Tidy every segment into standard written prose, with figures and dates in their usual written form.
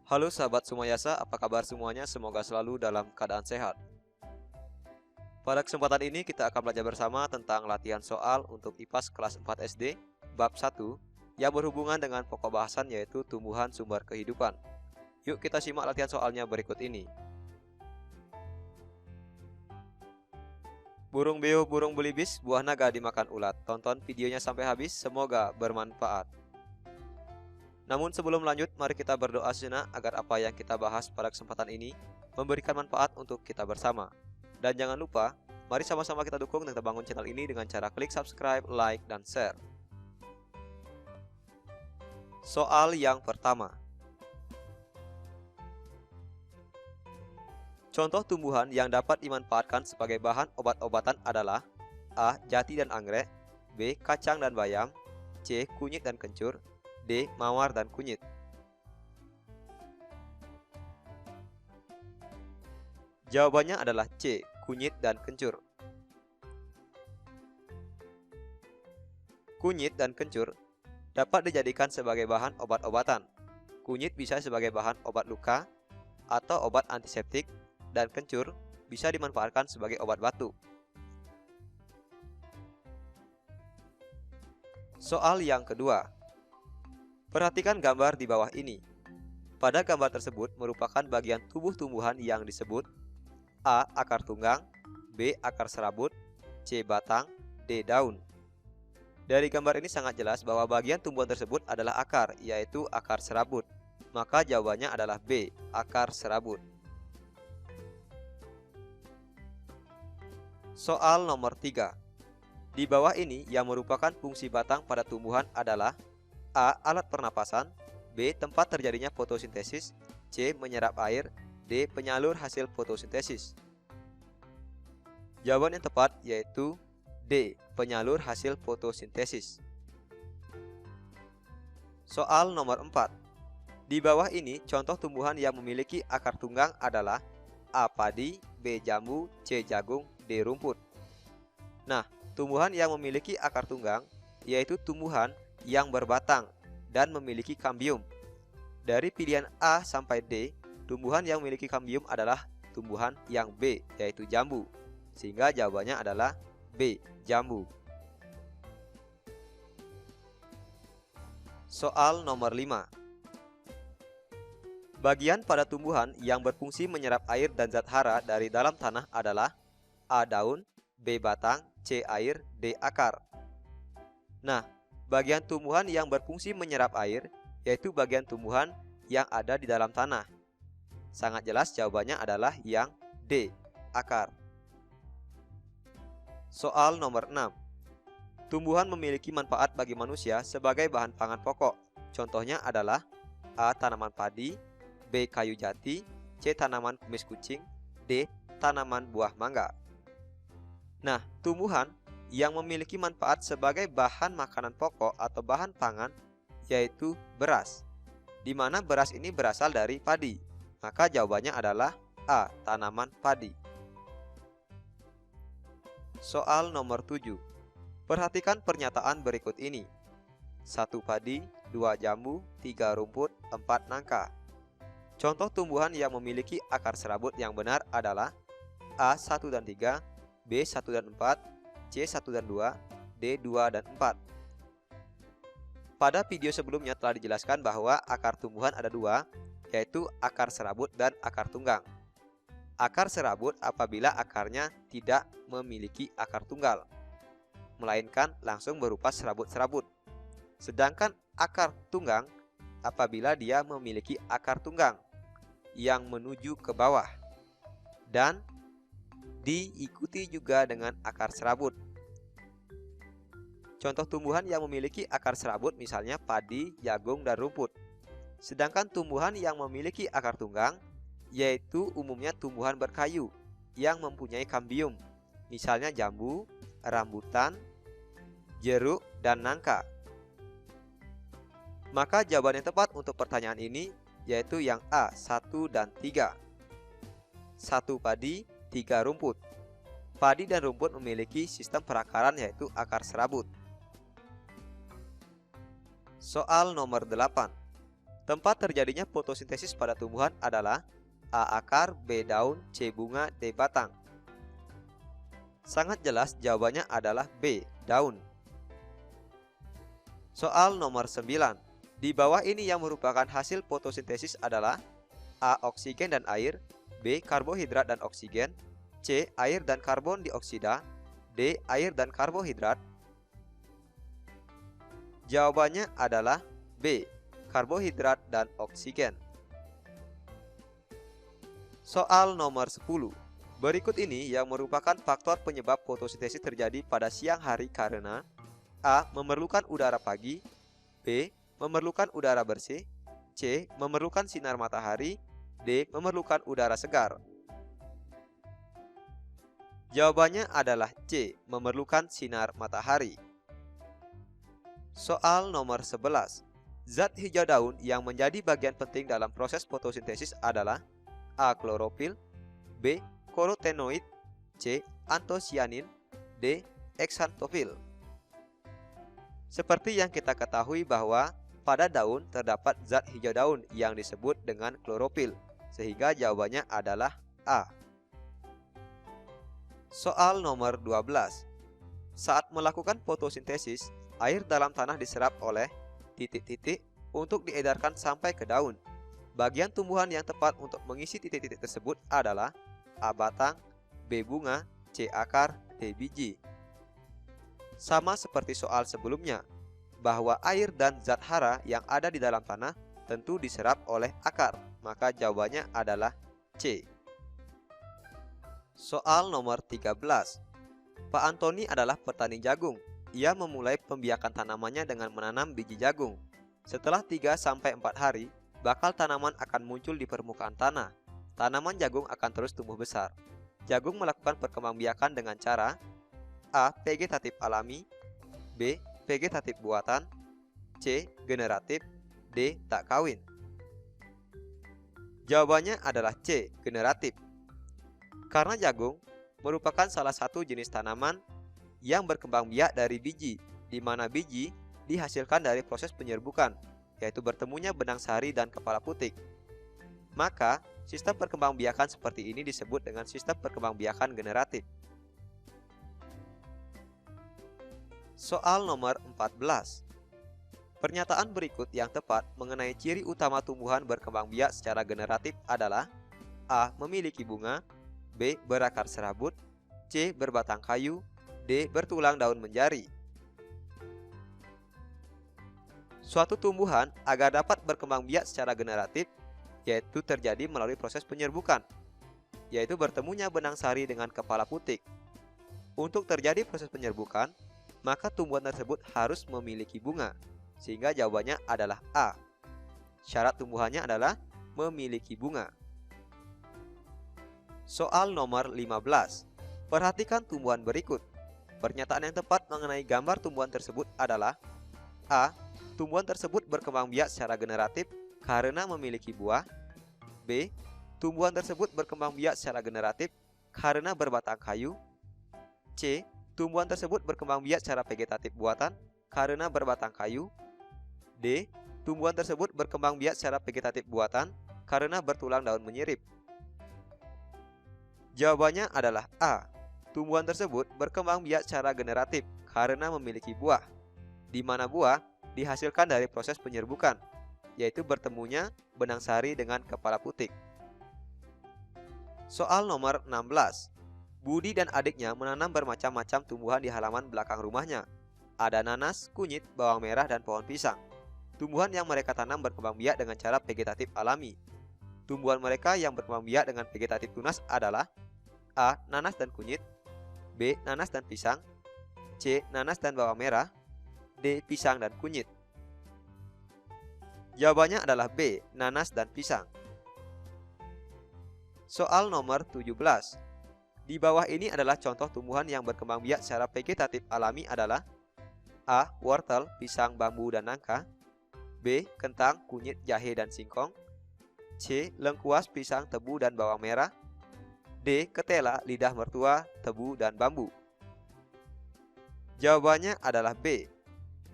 Halo sahabat Sumayasa, apa kabar semuanya? Semoga selalu dalam keadaan sehat. Pada kesempatan ini kita akan belajar bersama tentang latihan soal untuk IPAS kelas 4 SD, bab 1, yang berhubungan dengan pokok bahasan yaitu tumbuhan sumber kehidupan. Yuk kita simak latihan soalnya berikut ini. Burung beo, burung belibis, buah naga dimakan ulat. Tonton videonya sampai habis, semoga bermanfaat. Namun sebelum lanjut, mari kita berdoa sejenak agar apa yang kita bahas pada kesempatan ini memberikan manfaat untuk kita bersama. Dan jangan lupa, mari sama-sama kita dukung dan kita bangun channel ini dengan cara klik subscribe, like, dan share. Soal yang pertama. Contoh tumbuhan yang dapat dimanfaatkan sebagai bahan obat-obatan adalah A. Jati dan anggrek, B. Kacang dan bayam, C. Kunyit dan kencur, D. Mawar dan kunyit. Jawabannya adalah C. Kunyit dan kencur. Kunyit dan kencur dapat dijadikan sebagai bahan obat-obatan. Kunyit bisa sebagai bahan obat luka atau obat antiseptik, dan kencur bisa dimanfaatkan sebagai obat batuk. Soal yang kedua. Perhatikan gambar di bawah ini. Pada gambar tersebut merupakan bagian tubuh tumbuhan yang disebut A. Akar tunggang, B. Akar serabut, C. Batang, D. Daun. Dari gambar ini sangat jelas bahwa bagian tumbuhan tersebut adalah akar, yaitu akar serabut. Maka jawabannya adalah B. Akar serabut. Soal nomor 3. Di bawah ini yang merupakan fungsi batang pada tumbuhan adalah A. Alat pernapasan, B. Tempat terjadinya fotosintesis, C. Menyerap air, D. Penyalur hasil fotosintesis. Jawaban yang tepat yaitu D. Penyalur hasil fotosintesis. Soal nomor 4. Di bawah ini contoh tumbuhan yang memiliki akar tunggang adalah A. Padi, B. Jambu, C. Jagung, D. Rumput. Nah, tumbuhan yang memiliki akar tunggang yaitu tumbuhan yang berbatang dan memiliki kambium. Dari pilihan A sampai D, tumbuhan yang memiliki kambium adalah tumbuhan yang B, yaitu jambu. Sehingga jawabannya adalah B, jambu. Soal nomor 5. Bagian pada tumbuhan yang berfungsi menyerap air dan zat hara dari dalam tanah adalah A. Daun, B. Batang, C. Air, D. Akar. Nah, bagian tumbuhan yang berfungsi menyerap air yaitu bagian tumbuhan yang ada di dalam tanah. Sangat jelas jawabannya adalah yang D. Akar. Soal nomor 6. Tumbuhan memiliki manfaat bagi manusia sebagai bahan pangan pokok. Contohnya adalah A. Tanaman padi, B. Kayu jati, C. Tanaman kumis kucing, D. Tanaman buah mangga. Nah, tumbuhan yang memiliki manfaat sebagai bahan makanan pokok atau bahan pangan yaitu beras, di mana beras ini berasal dari padi. Maka jawabannya adalah A. Tanaman padi. Soal nomor 7. Perhatikan pernyataan berikut ini. 1 padi, 2 jambu, 3 rumput, 4 nangka. Contoh tumbuhan yang memiliki akar serabut yang benar adalah A. 1 dan 3, B. 1 dan 4, C. 1 dan 2, D. 2 dan 4. Pada video sebelumnya telah dijelaskan bahwa akar tumbuhan ada dua, yaitu akar serabut dan akar tunggang. Akar serabut apabila akarnya tidak memiliki akar tunggal, melainkan langsung berupa serabut-serabut. Sedangkan akar tunggang apabila dia memiliki akar tunggang yang menuju ke bawah dan diikuti juga dengan akar serabut. Contoh tumbuhan yang memiliki akar serabut misalnya padi, jagung, dan rumput. Sedangkan tumbuhan yang memiliki akar tunggang yaitu umumnya tumbuhan berkayu yang mempunyai kambium, misalnya jambu, rambutan, jeruk, dan nangka. Maka jawaban yang tepat untuk pertanyaan ini yaitu yang A. 1 dan 3. 1 padi, 3 rumput. Padi dan rumput memiliki sistem perakaran yaitu akar serabut. Soal nomor 8. Tempat terjadinya fotosintesis pada tumbuhan adalah A. Akar, B. Daun, C. Bunga, D. Batang. Sangat jelas jawabannya adalah B. Daun. Soal nomor 9. Di bawah ini yang merupakan hasil fotosintesis adalah A. Oksigen dan air, B. Karbohidrat dan oksigen, C. Air dan karbon dioksida, D. Air dan karbohidrat. Jawabannya adalah B. Karbohidrat dan oksigen. Soal nomor 10. Berikut ini yang merupakan faktor penyebab fotosintesis terjadi pada siang hari karena A. Memerlukan udara pagi, B. Memerlukan udara bersih, C. Memerlukan sinar matahari, D. Memerlukan udara segar. Jawabannya adalah C. Memerlukan sinar matahari. Soal nomor 11. Zat hijau daun yang menjadi bagian penting dalam proses fotosintesis adalah A. Klorofil, B. Karotenoid, C. Antosianin, D. Eksantophil. Seperti yang kita ketahui bahwa pada daun terdapat zat hijau daun yang disebut dengan klorofil, sehingga jawabannya adalah A. Soal nomor 12. Saat melakukan fotosintesis, air dalam tanah diserap oleh titik-titik untuk diedarkan sampai ke daun. Bagian tumbuhan yang tepat untuk mengisi titik-titik tersebut adalah A. Batang, B. Bunga, C. Akar, D. Biji. Sama seperti soal sebelumnya, bahwa air dan zat hara yang ada di dalam tanah tentu diserap oleh akar, maka jawabannya adalah C. Soal nomor 13. Pak Antoni adalah petani jagung. Ia memulai pembiakan tanamannya dengan menanam biji jagung. Setelah 3-4 hari, bakal tanaman akan muncul di permukaan tanah. Tanaman jagung akan terus tumbuh besar. Jagung melakukan perkembangbiakan dengan cara A. Vegetatif alami, B. Vegetatif buatan, C. Generatif, D. Tak kawin. Jawabannya adalah C. Generatif. Karena jagung merupakan salah satu jenis tanaman yang berkembang biak dari biji, di mana biji dihasilkan dari proses penyerbukan, yaitu bertemunya benang sari dan kepala putik. Maka, sistem perkembangbiakan seperti ini disebut dengan sistem perkembangbiakan generatif. Soal nomor 14. Pernyataan berikut yang tepat mengenai ciri utama tumbuhan berkembang biak secara generatif adalah A. Memiliki bunga, B. Berakar serabut, C. Berbatang kayu, D. Bertulang daun menjari. Suatu tumbuhan agar dapat berkembang biak secara generatif, yaitu terjadi melalui proses penyerbukan, yaitu bertemunya benang sari dengan kepala putik. Untuk terjadi proses penyerbukan, maka tumbuhan tersebut harus memiliki bunga, sehingga jawabannya adalah A. Syarat tumbuhannya adalah memiliki bunga. Soal nomor 15. Perhatikan tumbuhan berikut. Pernyataan yang tepat mengenai gambar tumbuhan tersebut adalah A. Tumbuhan tersebut berkembang biak secara generatif karena memiliki buah, B. Tumbuhan tersebut berkembang biak secara generatif karena berbatang kayu, C. Tumbuhan tersebut berkembang biak secara vegetatif buatan karena berbatang kayu, D. Tumbuhan tersebut berkembang biak secara vegetatif buatan karena bertulang daun menyirip. Jawabannya adalah A. Tumbuhan tersebut berkembang biak secara generatif karena memiliki buah, di mana buah dihasilkan dari proses penyerbukan, yaitu bertemunya benang sari dengan kepala putik. Soal nomor 16. Budi dan adiknya menanam bermacam-macam tumbuhan di halaman belakang rumahnya. Ada nanas, kunyit, bawang merah, dan pohon pisang. Tumbuhan yang mereka tanam berkembang biak dengan cara vegetatif alami. Tumbuhan mereka yang berkembang biak dengan vegetatif tunas adalah A. Nanas dan kunyit, B. Nanas dan pisang, C. Nanas dan bawang merah, D. Pisang dan kunyit. Jawabannya adalah B. Nanas dan pisang. Soal nomor 17. Di bawah ini adalah contoh tumbuhan yang berkembang biak secara vegetatif alami adalah A. Wortel, pisang, bambu, dan nangka, B. Kentang, kunyit, jahe, dan singkong, C. Lengkuas, pisang, tebu, dan bawang merah, D. Ketela, lidah mertua, tebu, dan bambu. Jawabannya adalah B.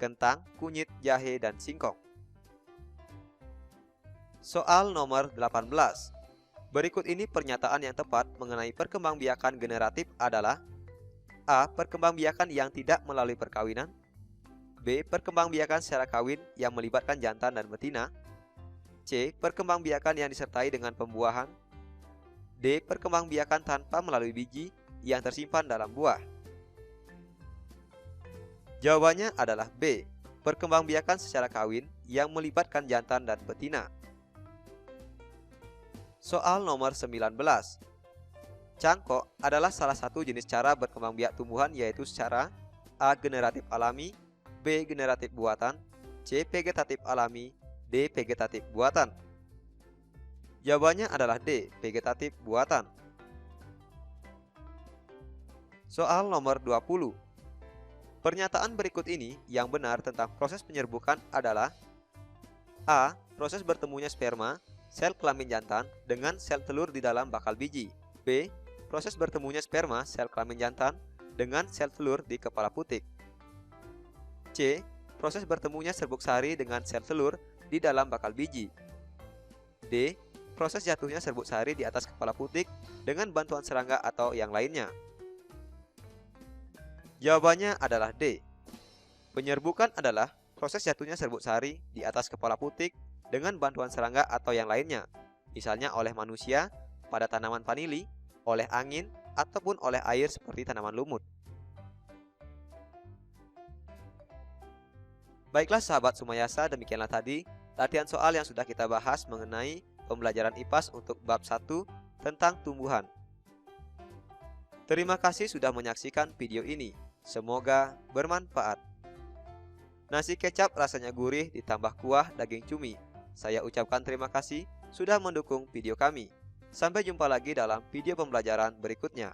Kentang, kunyit, jahe, dan singkong. Soal nomor 18. Berikut ini pernyataan yang tepat mengenai perkembangbiakan generatif adalah: A. Perkembangbiakan yang tidak melalui perkawinan. B. Perkembangbiakan secara kawin yang melibatkan jantan dan betina. C. Perkembangbiakan yang disertai dengan pembuahan. D. Perkembangbiakan tanpa melalui biji yang tersimpan dalam buah. Jawabannya adalah B. Perkembangbiakan secara kawin yang melibatkan jantan dan betina. Soal nomor 19. Cangkok adalah salah satu jenis cara berkembangbiak tumbuhan, yaitu secara A. Generatif alami, B. Generatif buatan, C. Vegetatif alami, D. Vegetatif buatan. Jawabannya adalah D. Vegetatif buatan. Soal nomor 20. Pernyataan berikut ini yang benar tentang proses penyerbukan adalah: A. Proses bertemunya sperma, sel kelamin jantan, dengan sel telur di dalam bakal biji. B. Proses bertemunya sperma, sel kelamin jantan, dengan sel telur di kepala putik. C. Proses bertemunya serbuk sari dengan sel telur di dalam bakal biji. D. Proses jatuhnya serbuk sari di atas kepala putik dengan bantuan serangga atau yang lainnya. Jawabannya adalah D. Penyerbukan adalah proses jatuhnya serbuk sari di atas kepala putik dengan bantuan serangga atau yang lainnya, misalnya oleh manusia pada tanaman vanili, oleh angin, ataupun oleh air seperti tanaman lumut. Baiklah sahabat Sumayasa, demikianlah tadi latihan soal yang sudah kita bahas mengenai pembelajaran IPAS untuk bab 1 tentang tumbuhan. Terima kasih sudah menyaksikan video ini. Semoga bermanfaat. Nasi kecap rasanya gurih ditambah kuah daging cumi. Saya ucapkan terima kasih sudah mendukung video kami. Sampai jumpa lagi dalam video pembelajaran berikutnya.